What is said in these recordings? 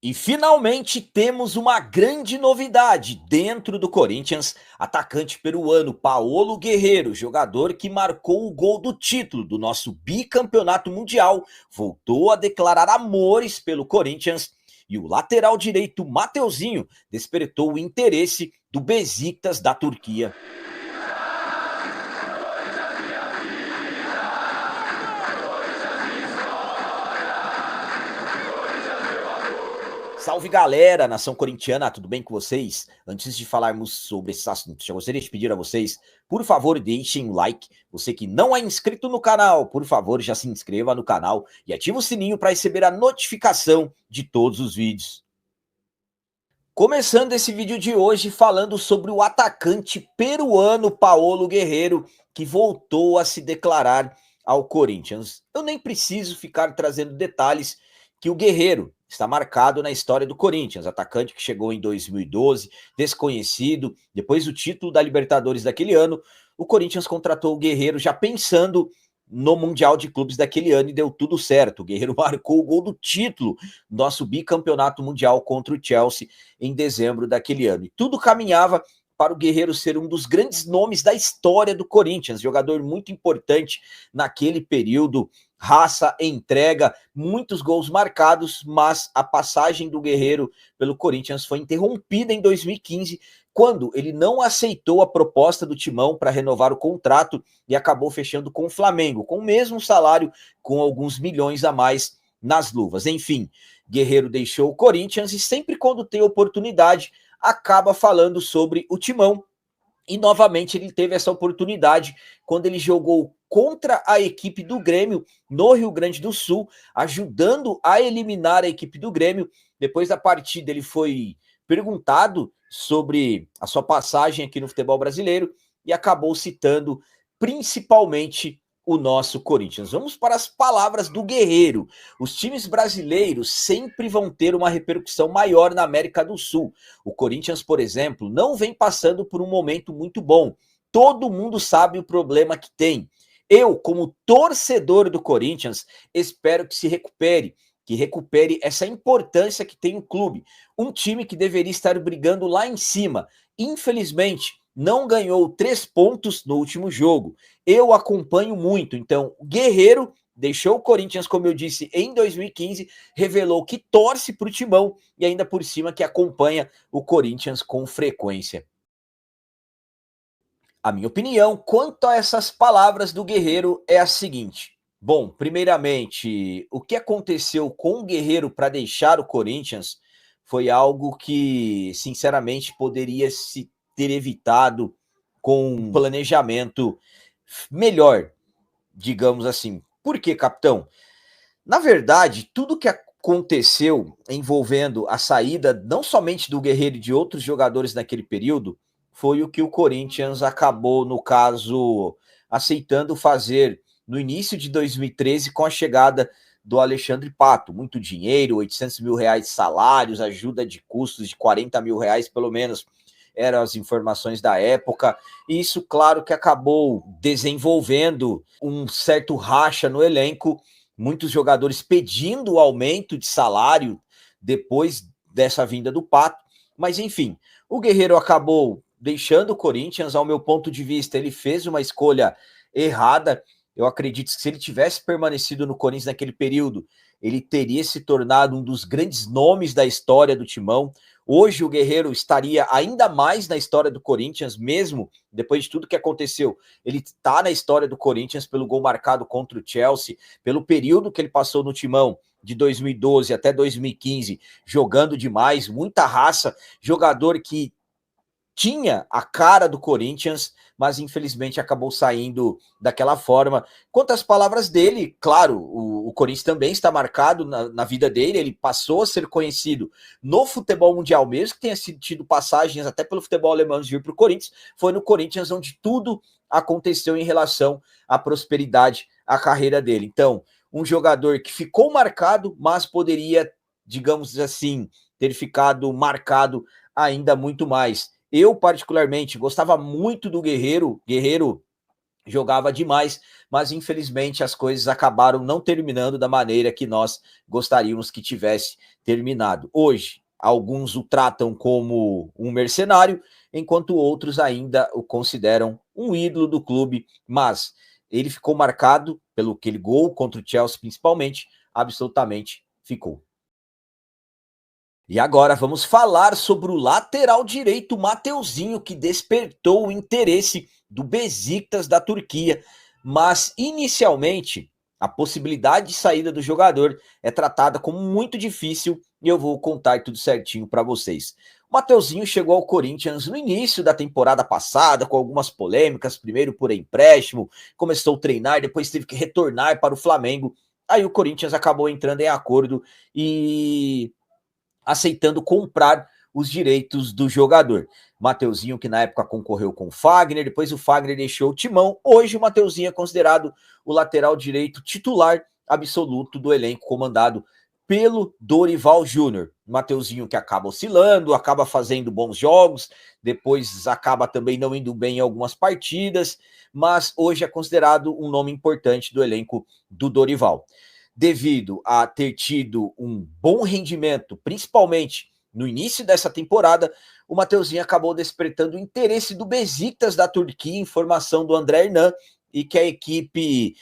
E finalmente temos uma grande novidade dentro do Corinthians. Atacante peruano Paolo Guerreiro, jogador que marcou o gol do título do nosso bicampeonato mundial, voltou a declarar amores pelo Corinthians. E o lateral direito Mateuzinho despertou o interesse do Besiktas da Turquia. Salve galera, nação corintiana, tudo bem com vocês? Antes de falarmos sobre esse assunto, já gostaria de pedir a vocês, por favor, deixem o like. Você que não é inscrito no canal, por favor, já se inscreva no canal e ative o sininho para receber a notificação de todos os vídeos. Começando esse vídeo de hoje falando sobre o atacante peruano Paolo Guerreiro, que voltou a se declarar ao Corinthians. Eu nem preciso ficar trazendo detalhes que o Guerreiro está marcado na história do Corinthians, atacante que chegou em 2012, desconhecido, depois do título da Libertadores daquele ano, o Corinthians contratou o Guerreiro já pensando no Mundial de Clubes daquele ano e deu tudo certo. O Guerreiro marcou o gol do título, nosso bicampeonato mundial contra o Chelsea em dezembro daquele ano. E tudo caminhava para o Guerreiro ser um dos grandes nomes da história do Corinthians, jogador muito importante naquele período, raça, entrega, muitos gols marcados, mas a passagem do Guerreiro pelo Corinthians foi interrompida em 2015, quando ele não aceitou a proposta do Timão para renovar o contrato e acabou fechando com o Flamengo, com o mesmo salário, com alguns milhões a mais nas luvas. Enfim, Guerreiro deixou o Corinthians e sempre quando tem oportunidade, acaba falando sobre o Timão. E novamente ele teve essa oportunidade quando ele jogou contra a equipe do Grêmio no Rio Grande do Sul, ajudando a eliminar a equipe do Grêmio. Depois da partida ele foi perguntado sobre a sua passagem aqui no futebol brasileiro e acabou citando principalmente o nosso Corinthians. Vamos para as palavras do Guerreiro. Os times brasileiros sempre vão ter uma repercussão maior na América do Sul. O Corinthians, por exemplo, não vem passando por um momento muito bom. Todo mundo sabe o problema que tem. Eu, como torcedor do Corinthians, espero que recupere essa importância que tem o clube. Um time que deveria estar brigando lá em cima. Infelizmente, não ganhou 3 pontos no último jogo. Eu acompanho muito, então, Guerreiro deixou o Corinthians, como eu disse, em 2015, revelou que torce para o Timão e ainda por cima que acompanha o Corinthians com frequência. A minha opinião quanto a essas palavras do Guerreiro é a seguinte. Bom, primeiramente, o que aconteceu com o Guerreiro para deixar o Corinthians foi algo que, sinceramente, poderia se ter evitado com um planejamento melhor, digamos assim. Por quê, capitão? Na verdade, tudo que aconteceu envolvendo a saída não somente do Guerreiro e de outros jogadores naquele período, foi o que o Corinthians acabou, no caso, aceitando fazer no início de 2013 com a chegada do Alexandre Pato. Muito dinheiro, 800 mil reais de salários, ajuda de custos de 40 mil reais pelo menos, eram as informações da época. E isso, claro, que acabou desenvolvendo um certo racha no elenco, muitos jogadores pedindo o aumento de salário depois dessa vinda do Pato, mas enfim, o Guerreiro acabou deixando o Corinthians. Ao meu ponto de vista, ele fez uma escolha errada. Eu acredito que se ele tivesse permanecido no Corinthians naquele período, ele teria se tornado um dos grandes nomes da história do Timão. Hoje o Guerreiro estaria ainda mais na história do Corinthians, mesmo depois de tudo que aconteceu. Ele está na história do Corinthians pelo gol marcado contra o Chelsea, pelo período que ele passou no Timão, de 2012 até 2015, jogando demais, muita raça, jogador que tinha a cara do Corinthians, mas infelizmente acabou saindo daquela forma. Quanto às palavras dele, claro, o Corinthians também está marcado na vida dele, ele passou a ser conhecido no futebol mundial, mesmo que tenha tido passagens até pelo futebol alemão antes de vir para o Corinthians, foi no Corinthians onde tudo aconteceu em relação à prosperidade, à carreira dele. Então, um jogador que ficou marcado, mas poderia, digamos assim, ter ficado marcado ainda muito mais. Eu, particularmente, gostava muito do Guerreiro. Guerreiro jogava demais, mas infelizmente as coisas acabaram não terminando da maneira que nós gostaríamos que tivesse terminado. Hoje, alguns o tratam como um mercenário, enquanto outros ainda o consideram um ídolo do clube, mas ele ficou marcado pelo aquele gol contra o Chelsea principalmente, absolutamente ficou. E agora vamos falar sobre o lateral direito Mateuzinho, que despertou o interesse do Besiktas da Turquia, mas inicialmente a possibilidade de saída do jogador é tratada como muito difícil e eu vou contar tudo certinho para vocês. O Mateuzinho chegou ao Corinthians no início da temporada passada, com algumas polêmicas, primeiro por empréstimo, começou a treinar, depois teve que retornar para o Flamengo, aí o Corinthians acabou entrando em acordo e aceitando comprar os direitos do jogador. Mateuzinho, que na época concorreu com o Fagner, depois o Fagner deixou o timão. Hoje o Mateuzinho é considerado o lateral direito titular absoluto do elenco comandado pelo Dorival Júnior. Mateuzinho que acaba oscilando, acaba fazendo bons jogos, depois acaba também não indo bem em algumas partidas, mas hoje é considerado um nome importante do elenco do Dorival. Devido a ter tido um bom rendimento, principalmente no início dessa temporada, o Mateuzinho acabou despertando o interesse do Besiktas da Turquia, informação do André Hernan, e que a equipe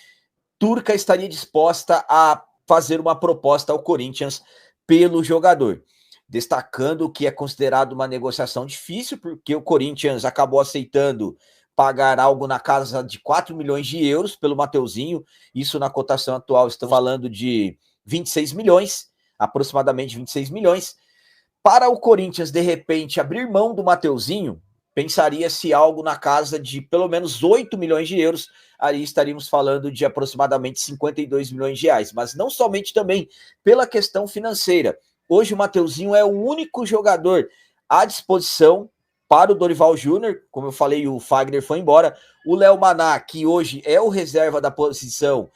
turca estaria disposta a fazer uma proposta ao Corinthians pelo jogador. Destacando que é considerado uma negociação difícil, porque o Corinthians acabou aceitando pagar algo na casa de 4 milhões de euros pelo Mateuzinho. Isso na cotação atual, estamos falando de 26 milhões, aproximadamente 26 milhões. Para o Corinthians, de repente, abrir mão do Mateuzinho, pensaria-se algo na casa de pelo menos 8 milhões de euros, aí estaríamos falando de aproximadamente 52 milhões de reais, mas não somente também pela questão financeira. Hoje o Mateuzinho é o único jogador à disposição para o Dorival Júnior, como eu falei, o Fagner foi embora, o Léo Maná, que hoje é o reserva da posição,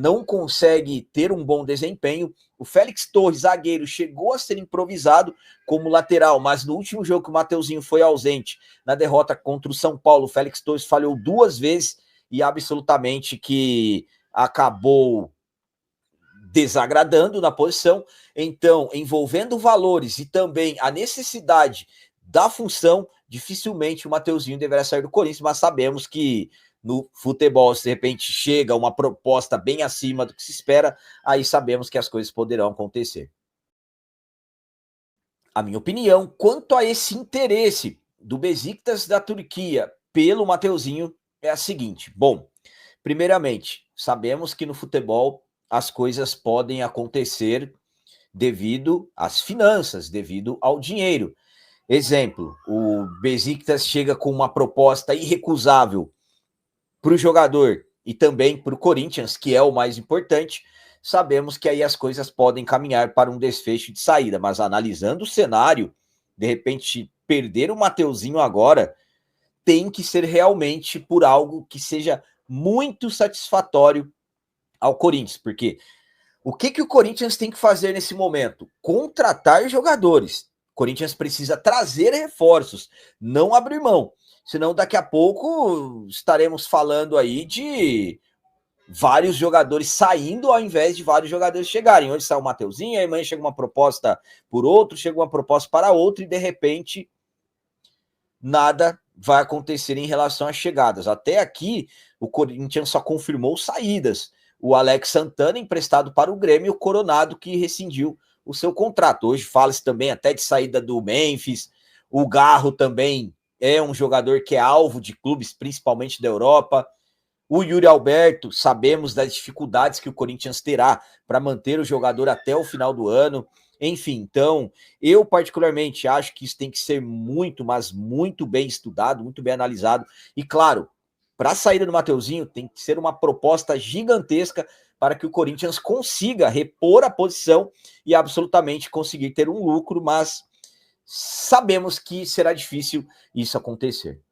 não consegue ter um bom desempenho. O Félix Torres, zagueiro, chegou a ser improvisado como lateral, mas no último jogo que o Mateuzinho foi ausente, na derrota contra o São Paulo, o Félix Torres falhou 2 vezes e absolutamente que acabou desagradando na posição. Então, envolvendo valores e também a necessidade da função, dificilmente o Mateuzinho deverá sair do Corinthians, mas sabemos que no futebol, se de repente chega uma proposta bem acima do que se espera, aí sabemos que as coisas poderão acontecer. A minha opinião quanto a esse interesse do Besiktas da Turquia pelo Mateuzinho é a seguinte: bom, primeiramente, sabemos que no futebol as coisas podem acontecer devido às finanças, devido ao dinheiro. Exemplo, o Besiktas chega com uma proposta irrecusável para o jogador e também para o Corinthians, que é o mais importante. Sabemos que aí as coisas podem caminhar para um desfecho de saída, mas analisando o cenário, de repente perder o Mateuzinho agora tem que ser realmente por algo que seja muito satisfatório ao Corinthians, porque o que o Corinthians tem que fazer nesse momento? Contratar jogadores. O Corinthians precisa trazer reforços, não abrir mão. Senão daqui a pouco estaremos falando aí de vários jogadores saindo ao invés de vários jogadores chegarem. Hoje sai o Mateuzinho, aí amanhã chega uma proposta por outro, chega uma proposta para outro e de repente nada vai acontecer em relação às chegadas. Até aqui o Corinthians só confirmou saídas. O Alex Santana emprestado para o Grêmio, o Coronado que rescindiu o seu contrato. Hoje fala-se também até de saída do Memphis. O Garro também é um jogador que é alvo de clubes, principalmente da Europa. O Yuri Alberto, sabemos das dificuldades que o Corinthians terá para manter o jogador até o final do ano. Enfim, então, eu particularmente acho que isso tem que ser muito, mas muito bem estudado, muito bem analisado. E claro, para a saída do Mateuzinho tem que ser uma proposta gigantesca para que o Corinthians consiga repor a posição e absolutamente conseguir ter um lucro, mas sabemos que será difícil isso acontecer.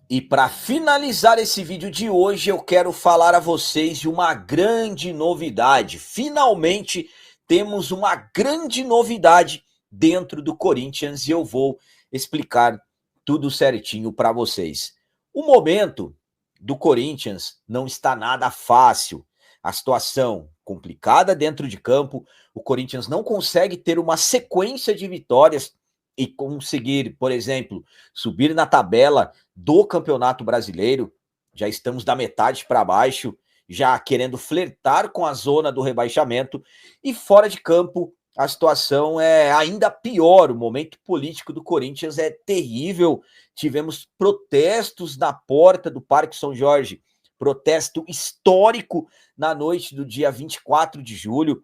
E para finalizar esse vídeo de hoje, eu quero falar a vocês de uma grande novidade. Finalmente temos uma grande novidade dentro do Corinthians e eu vou explicar tudo certinho para vocês. O momento do Corinthians não está nada fácil. A situação complicada dentro de campo, o Corinthians não consegue ter uma sequência de vitórias e conseguir, por exemplo, subir na tabela do Campeonato Brasileiro. Já estamos da metade para baixo, já querendo flertar com a zona do rebaixamento, e fora de campo a situação é ainda pior. O momento político do Corinthians é terrível. Tivemos protestos na porta do Parque São Jorge, protesto histórico na noite do dia 24 de julho.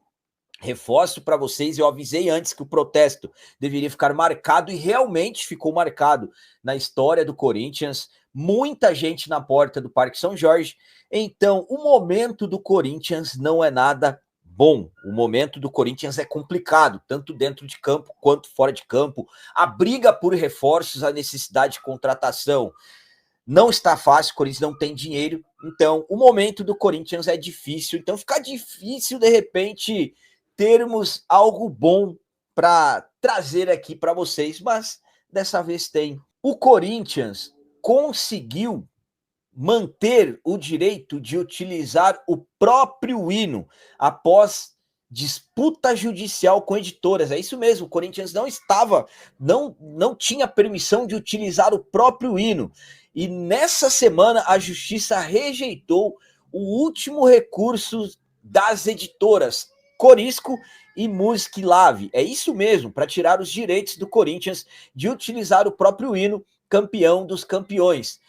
Reforço para vocês, eu avisei antes que o protesto deveria ficar marcado e realmente ficou marcado na história do Corinthians. Muita gente na porta do Parque São Jorge. Então, o momento do Corinthians não é nada bom. O momento do Corinthians é complicado, tanto dentro de campo quanto fora de campo. A briga por reforços, a necessidade de contratação não está fácil, o Corinthians não tem dinheiro. Então, o momento do Corinthians é difícil. Então, fica difícil, de repente, termos algo bom para trazer aqui para vocês, mas dessa vez tem. O Corinthians conseguiu manter o direito de utilizar o próprio hino após disputa judicial com editoras. É isso mesmo, o Corinthians não tinha permissão de utilizar o próprio hino. E nessa semana a justiça rejeitou o último recurso das editoras Corisco e Music Live. É isso mesmo, para tirar os direitos do Corinthians de utilizar o próprio hino, campeão dos campeões.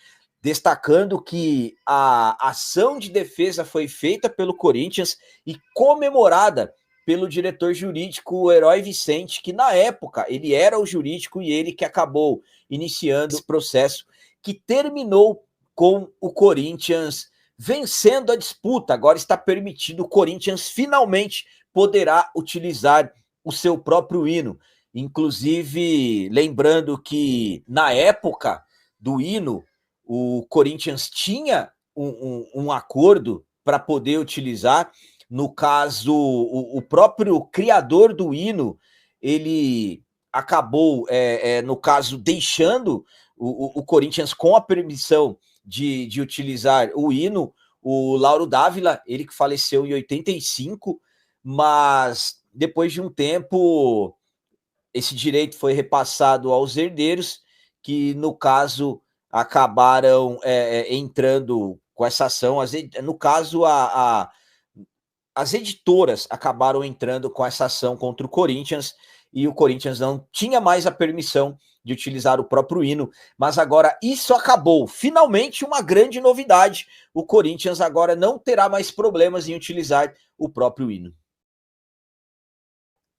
Destacando que a ação de defesa foi feita pelo Corinthians e comemorada pelo diretor jurídico, o Herói Vicente, que na época ele era o jurídico e ele que acabou iniciando esse processo, que terminou com o Corinthians vencendo a disputa. Agora está permitido, o Corinthians finalmente poderá utilizar o seu próprio hino. Inclusive, lembrando que na época do hino, o Corinthians tinha um acordo para poder utilizar. No caso, o próprio criador do hino, ele acabou, no caso, deixando o Corinthians com a permissão de utilizar o hino. O Lauro Dávila, ele que faleceu em 85, mas depois de um tempo, esse direito foi repassado aos herdeiros, que no caso acabaram entrando com essa ação. No caso, as editoras acabaram entrando com essa ação contra o Corinthians, e o Corinthians não tinha mais a permissão de utilizar o próprio hino, mas agora isso acabou. Finalmente, uma grande novidade: o Corinthians agora não terá mais problemas em utilizar o próprio hino.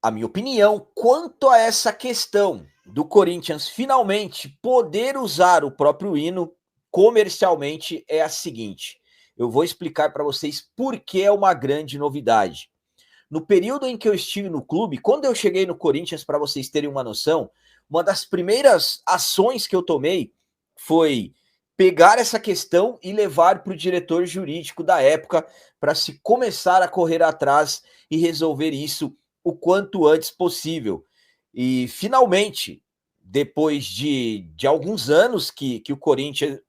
A minha opinião quanto a essa questão do Corinthians finalmente poder usar o próprio hino comercialmente é a seguinte. Eu vou explicar para vocês por que é uma grande novidade. No período em que eu estive no clube, quando eu cheguei no Corinthians, para vocês terem uma noção, uma das primeiras ações que eu tomei foi pegar essa questão e levar para o diretor jurídico da época para se começar a correr atrás e resolver isso o quanto antes possível. E finalmente, depois de alguns anos que o Corinthians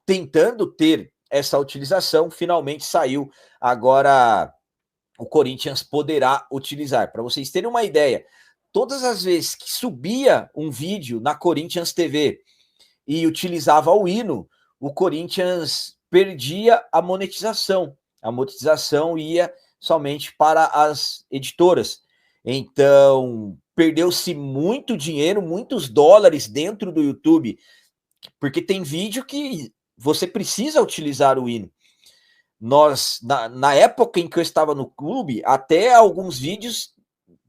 tentando ter essa utilização, finalmente saiu. Agora o Corinthians poderá utilizar. Para vocês terem uma ideia, todas as vezes que subia um vídeo na Corinthians TV e utilizava o hino, o Corinthians perdia a monetização. A monetização ia somente para as editoras. Então, perdeu-se muito dinheiro, muitos dólares dentro do YouTube, porque tem vídeo que você precisa utilizar o hino. Na época em que eu estava no clube, até alguns vídeos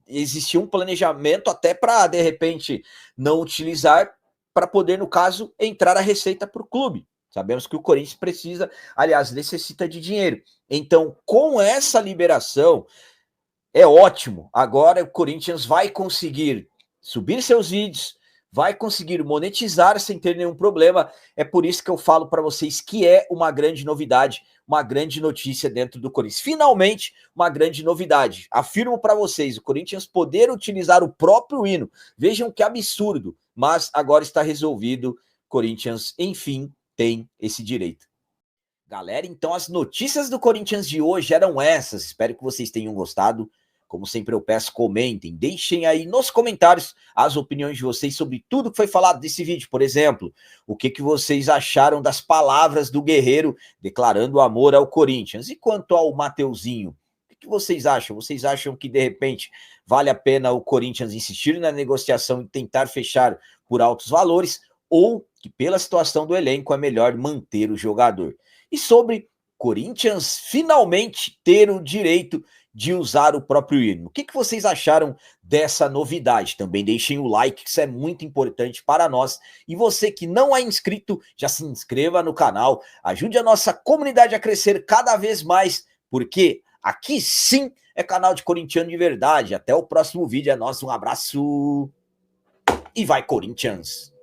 existia um planejamento até para, de repente, não utilizar, para poder, no caso, entrar a receita para o clube. Sabemos que o Corinthians precisa, aliás, necessita de dinheiro. Então, com essa liberação, é ótimo. Agora o Corinthians vai conseguir subir seus vídeos, vai conseguir monetizar sem ter nenhum problema. É por isso que eu falo para vocês que é uma grande novidade, uma grande notícia dentro do Corinthians. Finalmente, uma grande novidade. Afirmo para vocês, o Corinthians poder utilizar o próprio hino. Vejam que absurdo, mas agora está resolvido. Corinthians, enfim, tem esse direito. Galera, então as notícias do Corinthians de hoje eram essas. Espero que vocês tenham gostado. Como sempre eu peço, comentem, deixem aí nos comentários as opiniões de vocês sobre tudo que foi falado desse vídeo. Por exemplo, o que vocês acharam das palavras do Guerreiro declarando amor ao Corinthians? E quanto ao Mateuzinho, o que vocês acham? Vocês acham que de repente vale a pena o Corinthians insistir na negociação e tentar fechar por altos valores? Ou que pela situação do elenco é melhor manter o jogador? E sobre Corinthians finalmente ter o direito de usar o próprio hino. O que vocês acharam dessa novidade? Também deixem o like, que isso é muito importante para nós. E você que não é inscrito, já se inscreva no canal, ajude a nossa comunidade a crescer cada vez mais, porque aqui sim é canal de corintiano de verdade. Até o próximo vídeo, é nosso, um abraço e vai Corinthians!